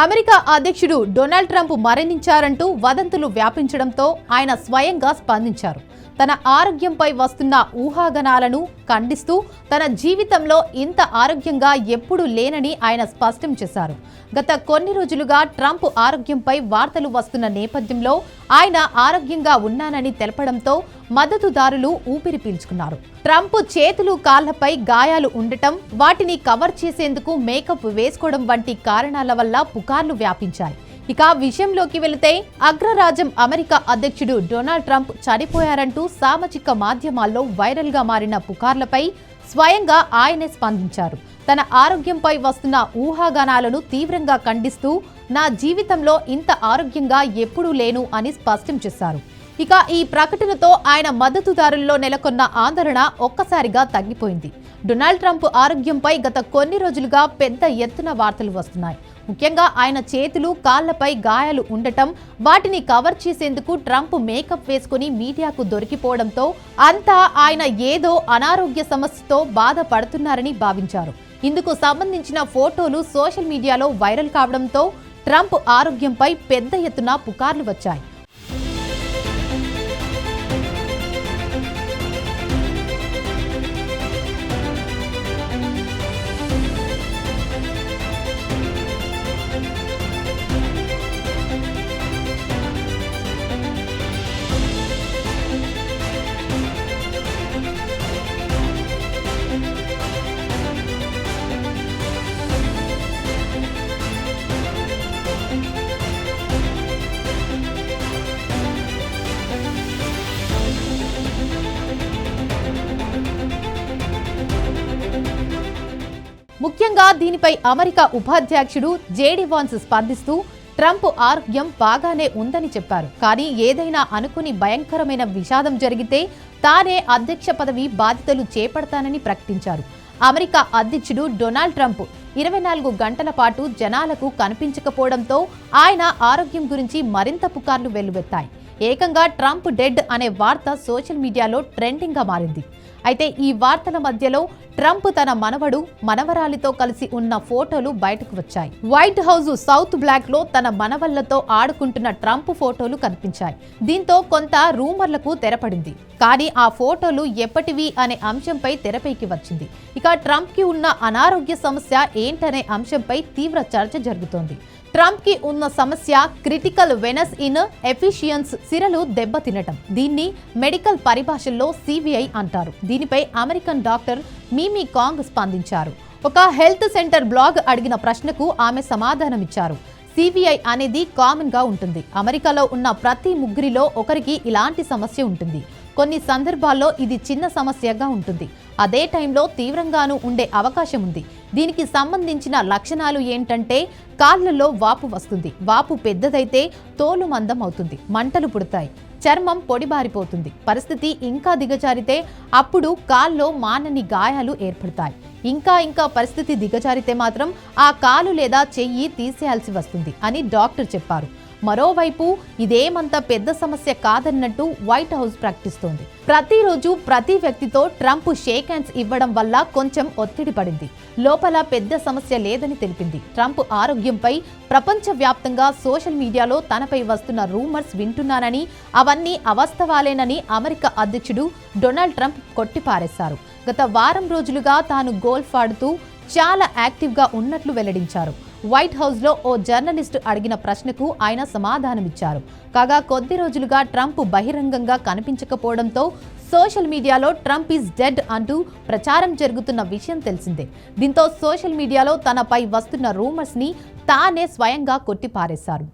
America అధ్యక్షుడు Donald Trump మరణించారంటూ వదంతులు వ్యాపించడంతో ఆయన స్వయంగా స్పందించారు. తన ఆరోగ్యంపై వస్తున్న ఊహాగానాలను ఖండిస్తూ తన జీవితంలో ఇంత ఆరోగ్యంగా ఎప్పుడూ లేనని ఆయన స్పష్టం చేశారు. గత కొన్ని రోజులుగా ట్రంప్ ఆరోగ్యంపై వార్తలు వస్తున్న నేపథ్యంలో ఆయన ఆరోగ్యంగా ఉన్నానని తెలపడంతో మద్దతుదారులు ఊపిరి పీల్చుకున్నారు. ట్రంప్ చేతులు కాళ్లపై గాయాలు ఉండటం, వాటిని కవర్ చేసేందుకు మేకప్ వేసుకోవడం వంటి కారణాల వల్ల పుకార్లు వ్యాపించాయి. ఇక విషయంలోకి వెళితే అగ్రరాజ్యం అమెరికా అధ్యక్షుడు డొనాల్డ్ ట్రంప్ చనిపోయారంటూ సామాజిక మాధ్యమాల్లో వైరల్ గా మారిన పుకార్లపై స్వయంగా ఆయనే స్పందించారు. తన ఆరోగ్యంపై వస్తున్న ఊహాగానాలను తీవ్రంగా ఖండిస్తూ నా జీవితంలో ఇంత ఆరోగ్యంగా ఎప్పుడూ లేను అని స్పష్టం చేశారు. ఇక ఈ ప్రకటనతో ఆయన మద్దతుదారుల్లో నెలకొన్న ఆందోళన ఒక్కసారిగా తగ్గిపోయింది. డొనాల్డ్ ట్రంప్ ఆరోగ్యంపై గత కొన్ని రోజులుగా పెద్ద ఎత్తున వార్తలు వస్తున్నాయి. ముఖ్యంగా ఆయన చేతులు కాళ్లపై గాయాలు ఉండటం, వాటిని కవర్ చేసేందుకు ట్రంప్ మేకప్ వేసుకుని మీడియాకు దొరికిపోవడంతో అంతా ఆయన ఏదో అనారోగ్య సమస్యతో బాధపడుతున్నారని భావించారు. ఇందుకు సంబంధించిన ఫోటోలు సోషల్ మీడియాలో వైరల్ కావడంతో ట్రంప్ ఆరోగ్యంపై పెద్ద ఎత్తున పుకార్లు వచ్చాయి. ముఖ్యంగా దీనిపై అమెరికా ఉపాధ్యక్షుడు జేడీ వాన్స్ స్పందిస్తూ ట్రంప్ ఆరోగ్యం బాగానే ఉందని చెప్పారు. కానీ ఏదైనా అనుకుని భయంకరమైన విషాదం జరిగితే తానే అధ్యక్ష పదవి బాధ్యతలు చేపడతానని ప్రకటించారు. అమెరికా అధ్యక్షుడు డొనాల్డ్ ట్రంప్ 24 గంటల పాటు జనాలకు కనిపించకపోవడంతో ఆయన ఆరోగ్యం గురించి మరింత పుకార్లు వెల్లువెత్తాయి. ఏకంగా ట్రంప్ డెడ్ అనే వార్త సోషల్ మీడియాలో ట్రెండింగ్ గా మారింది. అయితే ఈ వార్తల మధ్యలో ట్రంప్ తన మనవడు, మనవరాలితో కలిసి ఉన్న ఫోటోలు బయటకు వచ్చాయి. వైట్ హౌస్ సౌత్ బ్లాక్ లో తన మనవళ్లతో ఆడుకుంటున్న ట్రంప్ ఫోటోలు కనిపించాయి. దీంతో కొంత రూమర్లకు తెరపడింది. కానీ ఆ ఫోటోలు ఎప్పటివి అనే అంశంపై తెరపైకి వచ్చింది. ఇక ట్రంప్ కి ఉన్న అనారోగ్య సమస్య ఏంటనే అంశంపై తీవ్ర చర్చ జరుగుతోంది. ట్రంప్ కి ఉన్న సమస్య క్రిటికల్ వెనస్ ఇన్ ఎఫిషియన్స్, సిరలు దెబ్బతినటం. దీన్ని మెడికల్ పరిభాషల్లో సివిఐ అంటారు. దీనిపై అమెరికన్ డాక్టర్ మిమీ కాంగ్ స్పందించారు. ఒక హెల్త్ సెంటర్ బ్లాగ్ అడిగిన ప్రశ్నకు ఆమె సమాధానమిచ్చారు. సివిఐ అనేది కామన్ గా ఉంటుంది. అమెరికాలో ఉన్న ప్రతి ముగ్గురిలో ఒకరికి ఇలాంటి సమస్య ఉంటుంది. కొన్ని సందర్భాల్లో ఇది చిన్న సమస్యగా ఉంటుంది. అదే టైంలో తీవ్రంగానూ ఉండే అవకాశం ఉంది. దీనికి సంబంధించిన లక్షణాలు ఏంటంటే కాళ్ళల్లో వాపు వస్తుంది. వాపు పెద్దదైతే తోలు మందం అవుతుంది, మంటలు పుడతాయి, చర్మం పొడిబారిపోతుంది. పరిస్థితి ఇంకా దిగజారితే అప్పుడు కాల్లో మానని గాయాలు ఏర్పడతాయి. ఇంకా పరిస్థితి దిగజారితే మాత్రం ఆ కాలు లేదా చెయ్యి తీసేయాల్సి వస్తుంది అని డాక్టర్ చెప్పారు. మరోవైపు ఇదేమంత పెద్ద సమస్య కాదన్నట్టు వైట్ హౌస్ ప్రకటిస్తోంది. ప్రతిరోజు ప్రతి వ్యక్తితో ట్రంప్ షేక్ హ్యాండ్స్ ఇవ్వడం వల్ల కొంచెం ఒత్తిడి పడింది. లోపల పెద్ద సమస్య లేదని తెలిపింది. ట్రంప్ ఆరోగ్యంపై ప్రపంచవ్యాప్తంగా సోషల్ మీడియాలో తనపై వస్తున్న రూమర్స్ వింటున్నానని, అవన్నీ అవాస్తవాలేనని అమెరికా అధ్యక్షుడు డొనాల్డ్ ట్రంప్ కొట్టిపారేశారు. గత వారం రోజులుగా తాను గోల్ఫ్ ఆడుతూ చాలా యాక్టివ్గా ఉన్నట్లు వెల్లడించారు. వైట్ హౌస్ లో ఓ జర్నలిస్ట్ అడిగిన ప్రశ్నకు ఆయన సమాధానమిచ్చారు. కాగా కొద్ది రోజులుగా ట్రంప్ బహిరంగంగా కనిపించకపోవడంతో సోషల్ మీడియాలో ట్రంప్ ఈజ్ డెడ్ అంటూ ప్రచారం జరుగుతున్న విషయం తెలిసిందే. దీంతో సోషల్ మీడియాలో తనపై వస్తున్న రూమర్స్ ని తానే స్వయంగా కొట్టిపారేశారు.